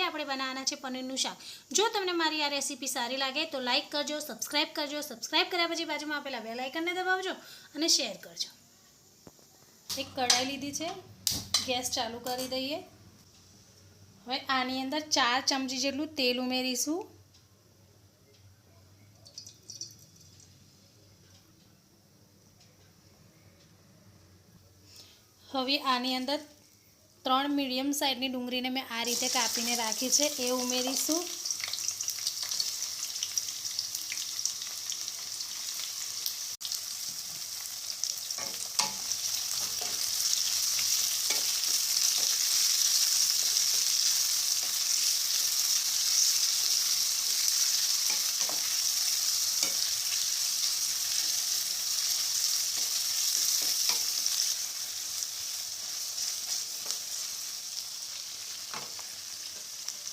આપણે બનાવવાના છે પનીરનું શાક। જો તમને મારી આ રેસીપી સારી લાગે તો લાઇક કરજો, સબસ્ક્રાઇબ કરજો। સબસ્ક્રાઇબ કર્યા પછી બાજુમાં આપેલા બેલ આઇકનને દબાવજો અને શેર કરજો। એક કઢાઈ લીધી છે, ગેસ ચાલુ કરી દઈએ। હવે આની અંદર 4 ચમચી જેટલું તેલ ઉમેરીશું। હવે આની અંદર 3 મીડિયમ સાઇઝની ડુંગળીને મેં આ રીતે કાપીને રાખી છે એ ઉમેરીશું।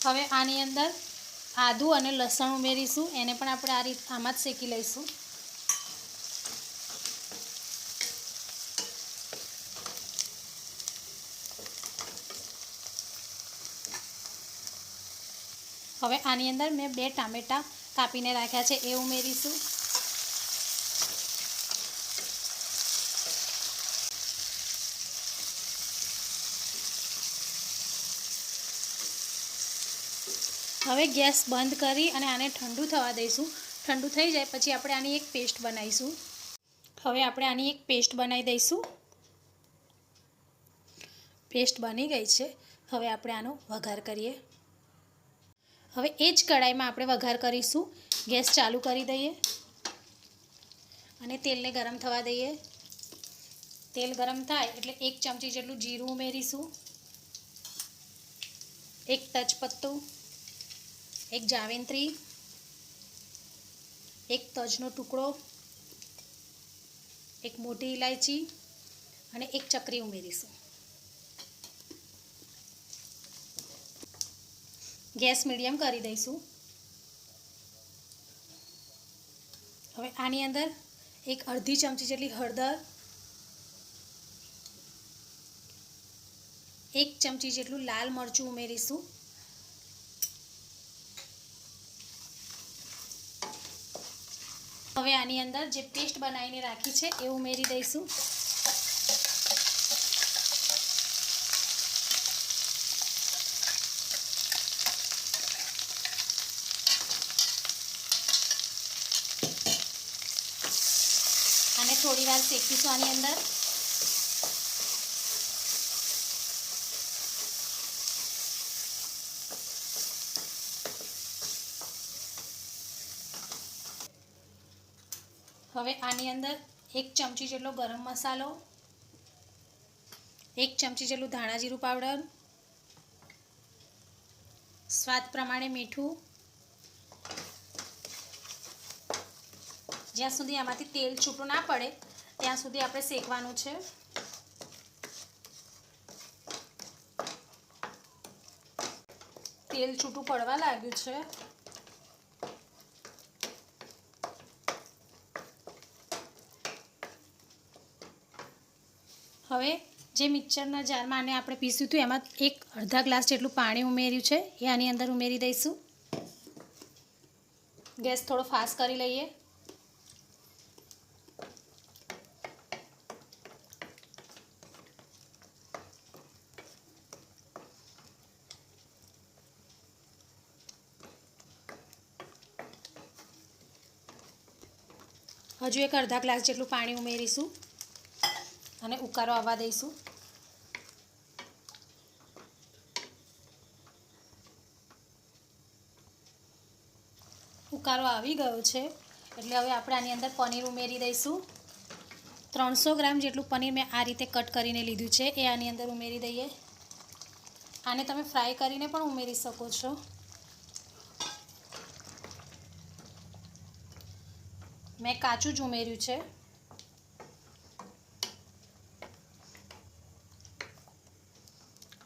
હવે આની અંદર આદુ અને લસણ ઉમેરીશું, એને પણ આપણે આ રીતે આમાં જ શેકી લઈશું। હવે આની અંદર મેં 2 ટામેટાં કાપીને રાખ્યા છે એ ઉમેરીશું। હવે ગેસ બંધ કરી અને આને ઠંડુ થવા દઈશું। ઠંડુ થઈ જાય પછી આપણે આની એક પેસ્ટ બનાવીશું। હવે આપણે આની એક પેસ્ટ બનાવી દઈશું। પેસ્ટ બની ગઈ છે। હવે આપણે આનો વઘાર કરીએ। હવે એ જ કઢાઈમાં આપણે વઘાર કરીશું। ગેસ ચાલુ કરી દઈએ અને તેલને ગરમ થવા દઈએ। તેલ ગરમ થાય એટલે 1 ચમચી જેટલું જીરું ઉમેરીશું, 1 તજપત્તું, 1 જાવિત્રી, 1 તજનો ટુકડો, 1 મોટી ઇલાયચી અને 1 ચક્રી ઉમેરીશું। ગેસ મીડિયમ કરી દઈશું। હવે આની અંદર 1 અડધી ચમચી જેટલી હળદર, 1 ચમચી જેટલું લાલ મરચું ઉમેરીશું। હવે આની અંદર જે પેસ્ટ બનાવીને રાખી છે એ ઉમેરી દઈશું। આને થોડી વાર શેકીશું આની અંદર। હવે આની અંદર 1 ચમચી જેટલો ગરમ મસાલો, 1 ચમચી જેટલું ધાણા જીરું પાવડર, સ્વાદ પ્રમાણે મીઠું। જ્યાં સુધી આમાંથી તેલ છૂટું ના પડે ત્યાં સુધી આપણે શેકવાનું છે। તેલ છૂટું પડવા લાગ્યું છે। હવે જે મિક્સરના જારમાં આને આપણે પીસ્યું હતું એમાં અડધા ગ્લાસ જેટલું પાણી ઉમેર્યું છે એ આની અંદર ઉમેરી દઈશું। ગેસ થોડો ફાસ્ટ કરી લઈએ। હજુ 1 અડધા ગ્લાસ જેટલું પાણી ઉમેરીશું અને ઉકાળો આવવા દઈશું। ઉકાળો આવી ગયો છે એટલે હવે આપણે આની અંદર પનીર ઉમેરી દઈશું। 300 ગ્રામ જેટલું પનીર મેં આ રીતે કટ કરીને લીધું છે એ આની અંદર ઉમેરી દઈએ। આને તમે ફ્રાય કરીને પણ ઉમેરી શકો છો। મેં કાચું જ ઉમેર્યું છે।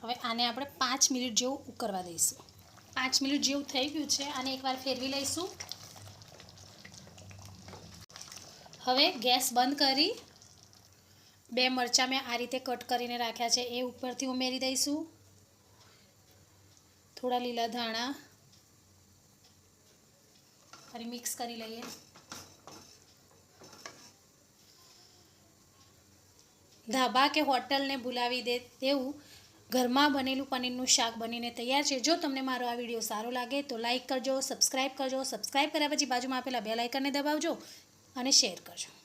હવે આને આપણે 5 મિનિટ જેવું ઉકળવા દઈશું। 5 મિનિટ જેવું થઈ ગયું છે, આને એકવાર ફેરવી લઈશું। હવે ગેસ બંધ કરી 2 મરચાં મેં આ રીતે કટ કરીને રાખ્યા છે એ ઉપરથી ઉમેરી દઈશું। થોડા લીલા ધાણા ફરી મિક્સ કરી લઈએ. ધાબા કે હોટલને ભૂલાવી દે તેવું ઘરમાં બનેલું પનીરનું શાક બનીને તૈયાર છે. જો તમને મારો આ વિડીયો સારો લાગે તો લાઇક કરજો, સબસ્ક્રાઈબ કરજો. સબસ્ક્રાઈબ કર્યા પછી બાજુમાં આપેલા બેલ આઇકનને દબાવજો અને શેર કરજો.